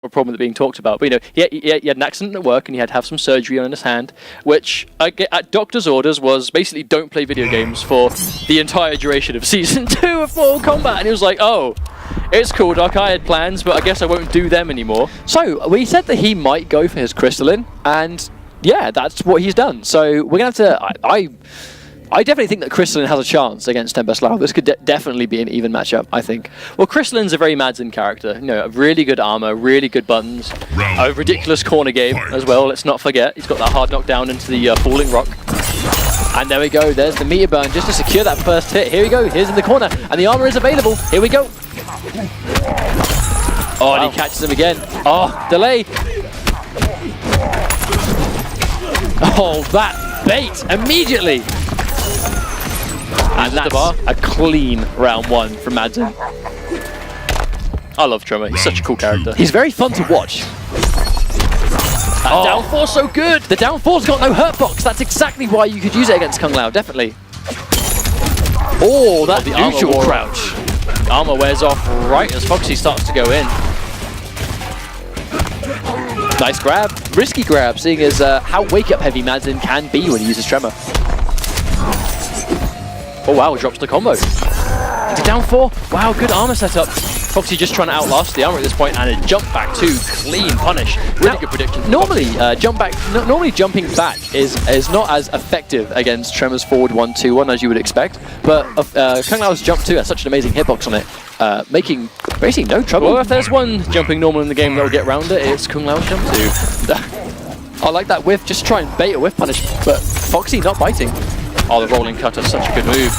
a problem that's being talked about. But, you know, he had an accident at work and he had to have some surgery on his hand, which, at doctor's orders, was basically don't play video games for the entire duration of Season 2 of Mortal Kombat. And he was like, oh, it's cool, Doc, I had plans, but I guess I won't do them anymore. So, we said that he might go for his crystalline, and yeah, that's what he's done. So, we're going to have to... I definitely think that Crystalline has a chance against Tempest Lau. This could definitely be an even matchup, I think. Well, Crystalline's a very Madzin character. You know, really good armor, really good buttons, a ridiculous corner game as well, let's not forget. He's got that hard knockdown into the falling rock. And there we go, there's the meter burn just to secure that first hit. Here we go, here's in the corner, and the armor is available. Here we go. Oh, and he catches him again. Oh, delay. Oh, that bait immediately. And that's a clean round 1 from Madzin. I love Tremor, he's such a cool character. He's very fun to watch. That down 4's so good! The down 4's got no hurt box, that's exactly why you could use it against Kung Lao, definitely. Oh, that neutral crouch. The armor wears off right as F0xy starts to go in. Nice grab, risky grab, seeing as how wake-up heavy Madzin can be when he uses Tremor. Oh wow, drops the combo. Into down 4. Wow, good armor setup. F0xy just trying to outlast the armor at this point, and a jump back 2, clean punish. Really good prediction. Normally, jumping back is not as effective against Tremor's forward 1-2-1 as you would expect, but Kung Lao's jump 2 has such an amazing hitbox on it, making basically no trouble. Well, if there's one jumping normal in the game that will get around it, it's Kung Lao's jump 2. I like that whiff, just try and bait a whiff punish, but F0xy not biting. Oh, the rolling cutter, such a good move.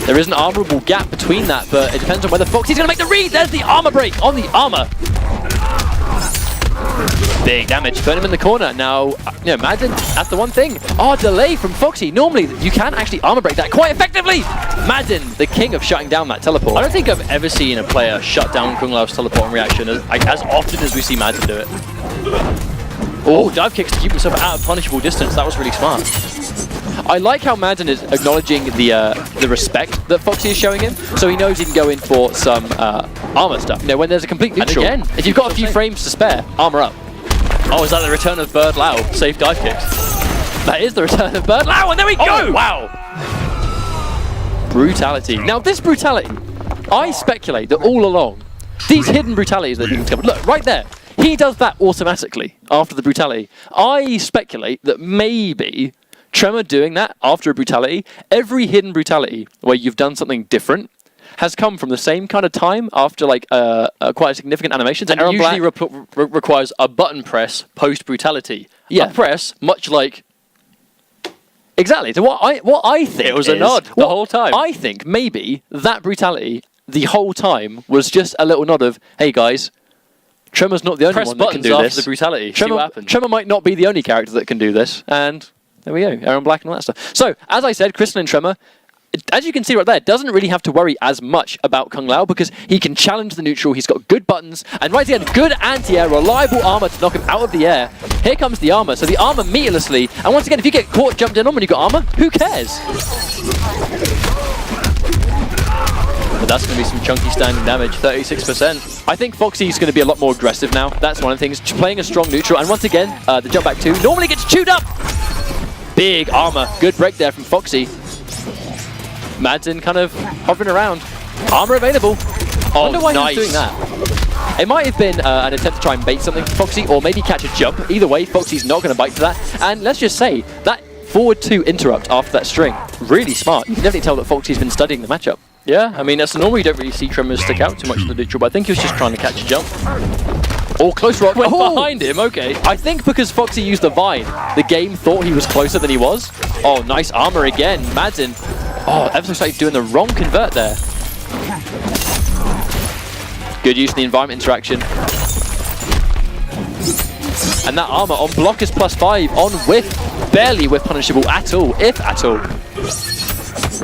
There is an armorable gap between that, but it depends on whether F0xy's going to make the read. There's the armor break on the armor. Big damage, put him in the corner. Now, you know, Madzin, that's the one thing. Oh, delay from F0xy. Normally, you can actually armor break that quite effectively. Madzin, the king of shutting down that teleport. I don't think I've ever seen a player shut down Kung Lao's teleport in reaction as often as we see Madzin do it. Oh, dive kicks to keep himself out of punishable distance. That was really smart. I like how Madzin is acknowledging the respect that F0xy is showing him, so he knows he can go in for some armor stuff. You know, when there's a complete neutral. And again, if you've got a few frames to spare, armor up. Oh, is that the return of Bird Lau? Safe dive kicks. That is the return of Bird Lau, and there we go! Oh, wow! Brutality. Now, this brutality, I speculate that all along, these hidden brutalities that have been discovered, look, right there, he does that automatically after the brutality. I speculate that maybe Tremor doing that after a brutality, every hidden brutality where you've done something different has come from the same kind of time after like quite a significant animation. And usually requires a button press post-brutality. Yeah. A press, much like... Exactly. So what I think it was a nod the whole time. I think maybe that brutality the whole time was just a little nod of, hey guys, Tremor's not the only one that can do this. The brutality. Tremor might not be the only character that can do this, and there we go, Aaron Black and all that stuff. So, as I said, Crystalline Tremor, as you can see right there, doesn't really have to worry as much about Kung Lao because he can challenge the neutral, he's got good buttons, and right at the end, good anti-air, reliable armor to knock him out of the air. Here comes the armor, so the armor meterlessly, and once again, if you get caught jumped in on when you got armor, who cares? But that's going to be some chunky standing damage, 36%. I think F0xy's going to be a lot more aggressive now. That's one of the things, playing a strong neutral, and once again, the jump back 2 normally gets chewed up! Big armor, good break there from F0xy. Madzin kind of hovering around. Armor available. Oh, I wonder why he was doing that. It might have been an attempt to try and bait something for F0xy, or maybe catch a jump. Either way, F0xy's not going to bite for that. And let's just say, that forward 2 interrupt after that string, really smart. You can definitely tell that F0xy's been studying the matchup. Yeah, I mean, that's normally you don't really see Tremor stick out too much in the neutral, but I think he was just trying to catch a jump. Oh, close rock. Went behind him, okay. I think because F0xy used the Vine, the game thought he was closer than he was. Oh, nice armor again. Madzin. Oh, F0xy doing the wrong convert there. Good use of the environment interaction. And that armor on block is +5, on whiff, barely whiff punishable at all, if at all.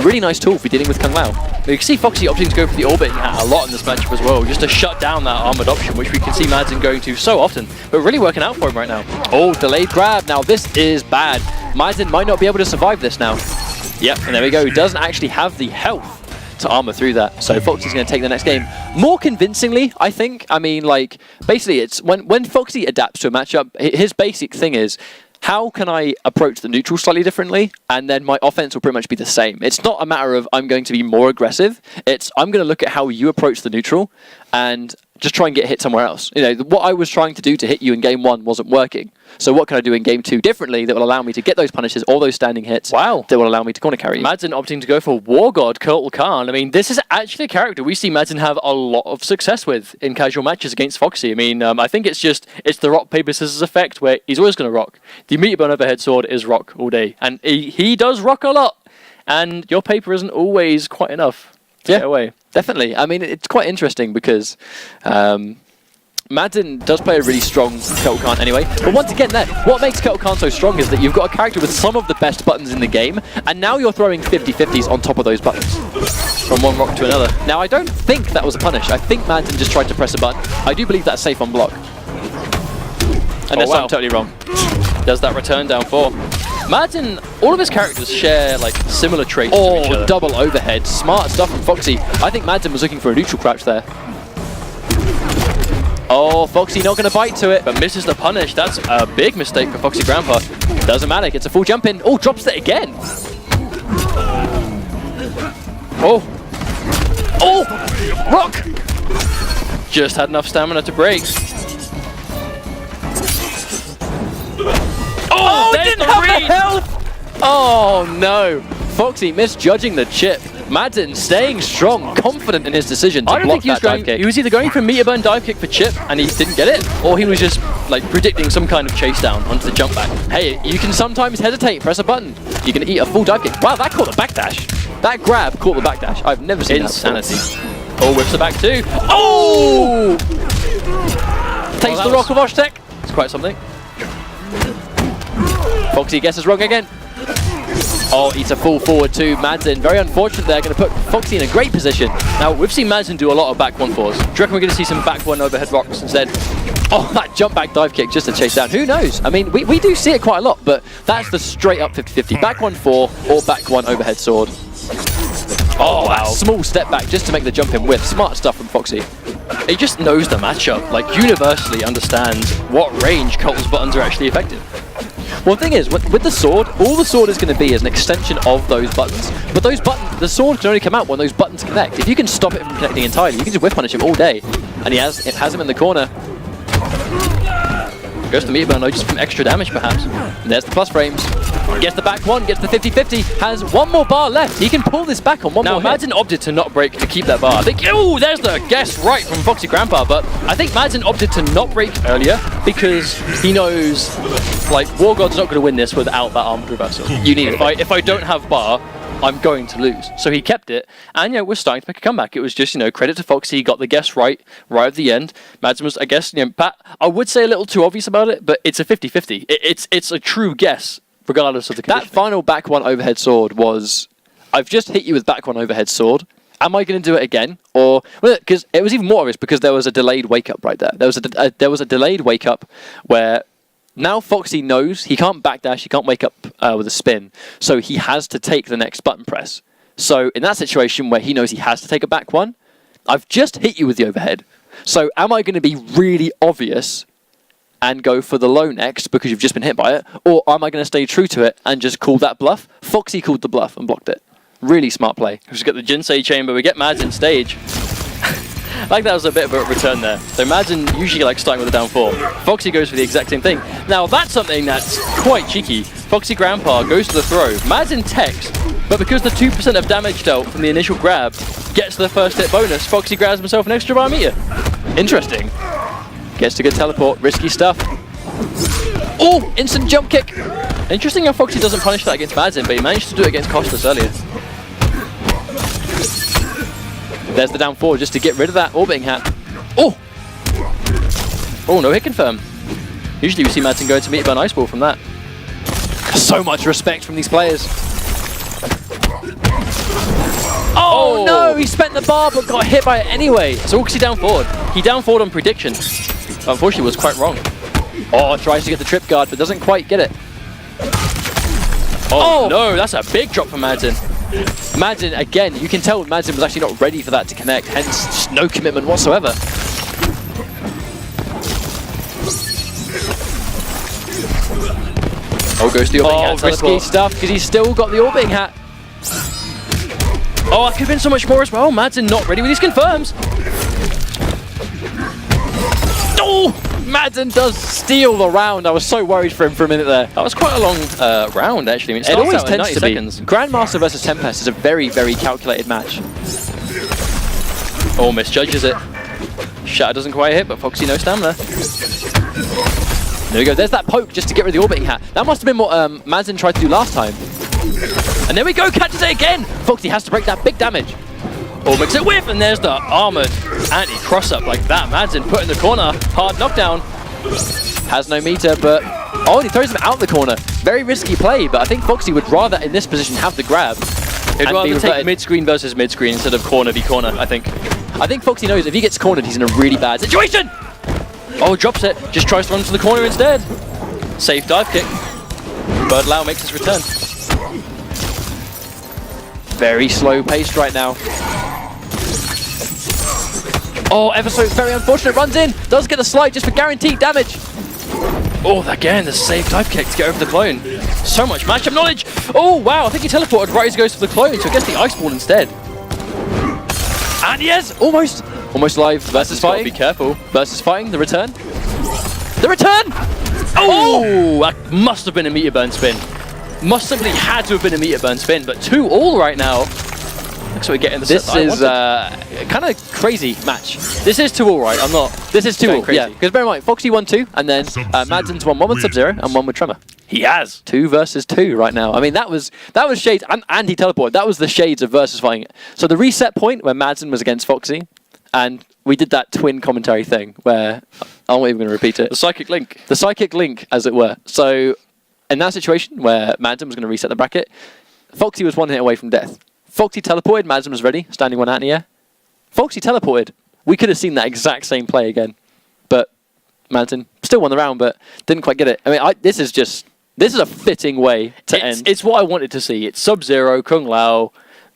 Really nice tool for dealing with Kung Lao. You can see F0xy opting to go for the orbiting hat a lot in this matchup as well, just to shut down that armored option, which we can see Madzin going to so often, but really working out for him right now. Oh, delayed grab. Now this is bad. Madzin might not be able to survive this now. Yep, and there we go. He doesn't actually have the health to armor through that. So Foxy's going to take the next game more convincingly, I think. I mean, like, basically, it's when Foxy adapts to a matchup, his basic thing is, how can I approach the neutral slightly differently? And then my offense will pretty much be the same. It's not a matter of I'm going to be more aggressive. It's I'm going to look at how you approach the neutral and just try and get hit somewhere else. You know, what I was trying to do to hit you in game 1 wasn't working. So what can I do in game 2 differently that will allow me to get those punishes, all those standing hits, that will allow me to corner carry you? Madzin opting to go for War God, Kurtle Khan. I mean, this is actually a character we see Madzin have a lot of success with in casual matches against Foxy. I mean, I think it's the rock, paper, scissors effect where he's always going to rock. The immediate burn overhead sword is rock all day. And he does rock a lot. And your paper isn't always quite enough to get away. Definitely. I mean, it's quite interesting because Madzin does play a really strong Kurtle Khan anyway. But once again, what makes Kurtle Khan so strong is that you've got a character with some of the best buttons in the game, and now you're throwing 50-50s on top of those buttons from one rock to another. Now, I don't think that was a punish. I think Madzin just tried to press a button. I do believe that's safe on block. Unless I'm totally wrong. Does that return down 4? Madzin, all of his characters share like similar traits to each other. Double overhead. Smart stuff from Foxy. I think Madzin was looking for a neutral crouch there. Oh, Foxy not going to bite to it. But misses the punish. That's a big mistake for Foxy Grampa. Doesn't matter. Gets a full jump in. Oh, drops it again. Oh. Rock. Just had enough stamina to break. Oh, didn't have the health! Oh no, Foxy misjudging the chip. Madzin staying strong, confident in his decision to block that dive kick. He was either going for a meter burn dive kick for chip and he didn't get it, or he was just like predicting some kind of chase down onto the jump back. Hey, you can sometimes hesitate, press a button. You can eat a full dive kick. Wow, that caught the backdash. That grab caught the backdash. I've never seen insanity. That. Oh, whips it back too. Oh! Takes the rock of Oshtek. It's quite something. Foxy guesses wrong again. Oh, eats a full forward to Madzin. Very unfortunate they're going to put Foxy in a great position. Now, we've seen Madzin do a lot of back 1-4s. Do you reckon we're going to see some back 1 overhead rocks instead? Oh, that jump back dive kick just to chase down. Who knows? I mean, we do see it quite a lot, but that's the straight up 50-50. Back 1-4 or back 1 overhead sword. Oh, wow. Small step back just to make the jump in whiff. Smart stuff from Foxy. He just knows the matchup, like universally understands what range Kurtle's buttons are actually effective. Well, the thing is, with the sword, all the sword is going to be is an extension of those buttons. But those buttons, the sword can only come out when those buttons connect. If you can stop it from connecting entirely, you can just whiff punish him all day. And it has him in the corner. Goes to meter burn, though, just from extra damage, perhaps. And there's the plus frames. Gets the back 1, gets the 50-50, has 1 more bar left. He can pull this back on one more hit. Now, Madzin opted to not break to keep that bar. I think, oh, there's the guess right from Foxy Grampa, but I think Madzin opted to not break earlier because he knows, like, War God's not going to win this without that armored reversal. You need it. If I don't have bar, I'm going to lose. So he kept it, and we're starting to make a comeback. It was just, credit to Foxy. He got the guess right at the end. Madzin was, I guess, Pat, I would say a little too obvious about it, but it's a 50-50. It's a true guess, regardless of the condition. That final back 1 overhead sword was, I've just hit you with back 1 overhead sword. Am I going to do it again? Or, because it was even more obvious because there was a delayed wake up right there. There was a delayed wake up where now Foxy knows he can't backdash, he can't wake up with a spin, so he has to take the next button press. So in that situation where he knows he has to take a back 1, I've just hit you with the overhead. So am I going to be really obvious and go for the low next because you've just been hit by it, or am I going to stay true to it and just call that bluff? Foxy called the bluff and blocked it. Really smart play. We just got the Jinsei chamber, we get Madzin stage. Like that was a bit of a return there. So Madzin usually likes starting with a down 4. Foxy goes for the exact same thing. Now that's something that's quite cheeky. Foxy Grampa goes to the throw. Madzin techs, but because the 2% of damage dealt from the initial grab gets the first hit bonus, Foxy grabs himself an extra bar meter. Interesting. Gets to good teleport, risky stuff. Oh, instant jump kick. Interesting how Foxy doesn't punish that against Madzin, but he managed to do it against Costas earlier. There's the down 4 just to get rid of that orbiting hat. Oh! Oh, no hit confirm. Usually we see Madzin go to meter burn ice ball from that. So much respect from these players. Oh no, he spent the bar but got hit by it anyway. So what was he down forward? He down forward on prediction. Unfortunately was quite wrong. Oh, tries to get the trip guard but doesn't quite get it. Oh no, that's a big drop from Madzin. Madzin, again, you can tell Madzin was actually not ready for that to connect, hence just no commitment whatsoever. Oh, goes to the orbiting hat. Risky stuff, because he's still got the orbiting hat. Oh, it could have been so much more as well. Madzin not ready with his confirms. Oh! Madzin does steal the round. I was so worried for him for a minute there. That was quite a long round, actually. I mean, it always tends 90 to seconds. be. Grandmaster versus Tempest is a very, very calculated match. Oh, misjudges it. Shatter doesn't quite hit, but Foxy no stamina. There we go. There's that poke just to get rid of the orbiting hat. That must have been what Madzin tried to do last time. And there we go. Catches it again. Foxy has to break that big damage. Oh, makes it whiff, and there's the armored anti-cross-up like that. Madzin put in the corner. Hard knockdown. Has no meter, but... Oh, and he throws him out the corner. Very risky play, but I think Foxy would rather, in this position, have the grab. He'd rather take mid-screen versus mid-screen instead of corner v corner, I think. I think Foxy knows if he gets cornered, he's in a really bad situation. Oh, drops it. Just tries to run to the corner instead. Safe dive kick. Bird Lau makes his return. Very slow paced right now. Oh, F0xy, very unfortunate. Runs in. Does get a slide just for guaranteed damage. Oh, again, the safe dive kick to get over the clone. So much matchup knowledge. Oh, wow. I think he teleported right as he goes for the clone, so he gets the ice ball instead. And yes, almost live versus fighting. Be careful. Versus fighting, the return. The return! Oh, that must have been a meter burn spin. Must simply had to have been a meter burn spin, but 2-all right now. Looks like we get in the this set is kind of crazy match. This is 2-all, right? I'm not. This is 2-all, yeah. Because bear in mind, Foxy won 2, and then Madzin's won 1 with Sub-Zero and 1 with Tremor. He has 2 versus 2 right now. I mean, that was shades, and he teleported. That was the shades of versus fighting. So the reset point where Madzin was against Foxy, and we did that twin commentary thing where I'm not even going to repeat it. The psychic link. The psychic link, as it were. So in that situation where Madzin was going to reset the bracket, Foxy was 1 hit away from death. Foxy teleported, Madzin was ready, standing 1 out in the air. Foxy teleported. We could have seen that exact same play again. But Madzin still won the round, but didn't quite get it. I mean, this is a fitting way to end. It's what I wanted to see. It's Sub-Zero, Kung Lao,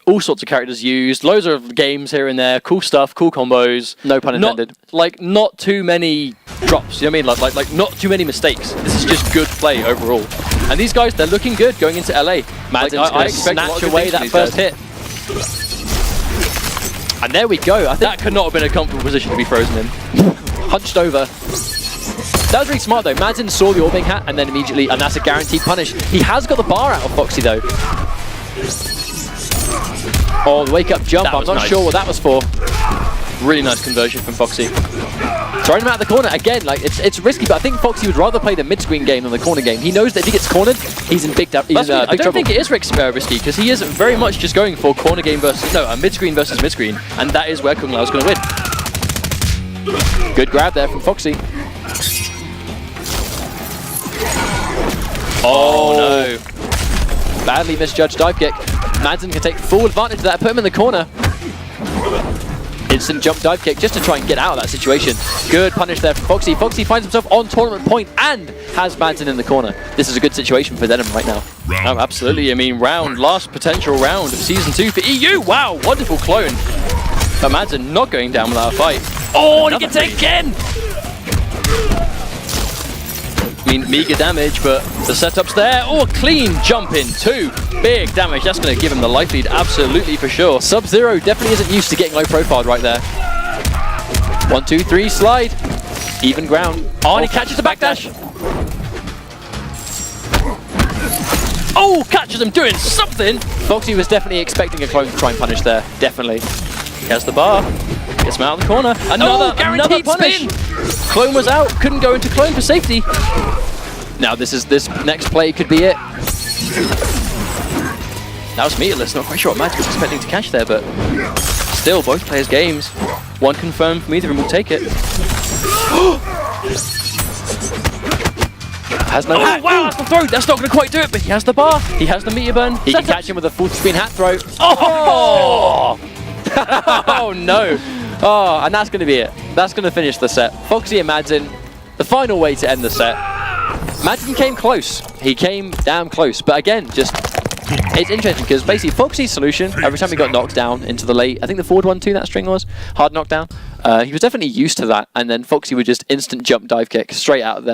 all sorts of characters used, loads of games here and there, cool stuff, cool combos. No pun intended. Not too many drops, you know what I mean? Like not too many mistakes. This is just good play overall. And these guys, they're looking good going into LA. Madzin's I expect snatch away that first hit. And there we go. I think that could not have been a comfortable position to be frozen in. Hunched over. That was really smart though. Madzin saw the orbiting hat and then immediately, and that's a guaranteed punish. He has got the bar out of Foxy though. Oh, the wake up jump. I'm not sure what that was for. Really nice conversion from Foxy. Throwing him out of the corner again. Like it's risky, but I think Foxy would rather play the mid-screen game than the corner game. He knows that if he gets cornered, he's in big trouble. I don't think it is risky because he is very much just going for corner game versus a mid-screen versus mid-screen, and that is where Kung Lao is going to win. Good grab there from Foxy. Oh no! Badly misjudged dive kick. Madzin can take full advantage of that, put him in the corner. Instant jump dive kick just to try and get out of that situation. Good punish there from Foxy. Foxy finds himself on tournament point and has Madzin in the corner. This is a good situation for Denim right now. Oh, absolutely. I mean, last potential round of Season 2 for EU. Wow, wonderful clone. But Madzin not going down without a fight. Oh, and he gets it again! I mean, meager damage, but the setup's there. Oh, a clean jump in, 2 big damage. That's going to give him the life lead, absolutely for sure. Sub-Zero definitely isn't used to getting low profiled right there. 1, 2, 3, slide. Even ground. Oh, and he catches the backdash. Oh, catches him doing something. Foxy was definitely expecting a clone to try and punish there. Definitely. He has the bar. Gets him out of the corner. Another punish. Clone was out. Couldn't go into clone for safety. Now this next play could be it. That was meterless. Not quite sure what Madzin was expecting to catch there, but still, both players' games. 1 confirmed from either of them will take it. Has no hat. Wow, that's the throw. That's not going to quite do it, but he has the bar. He has the meter burn. He can catch him with a full screen hat throw. Oh! Oh no. Oh, and that's going to be it. That's going to finish the set. Foxy and Madzin, the final way to end the set. Madzin came close. He came damn close. But again, just it's interesting because basically F0xy's solution, every time he got knocked down into the late, I think the forward 1-2 that string was, hard knockdown, he was definitely used to that, and then F0xy would just instant jump dive kick straight out of there.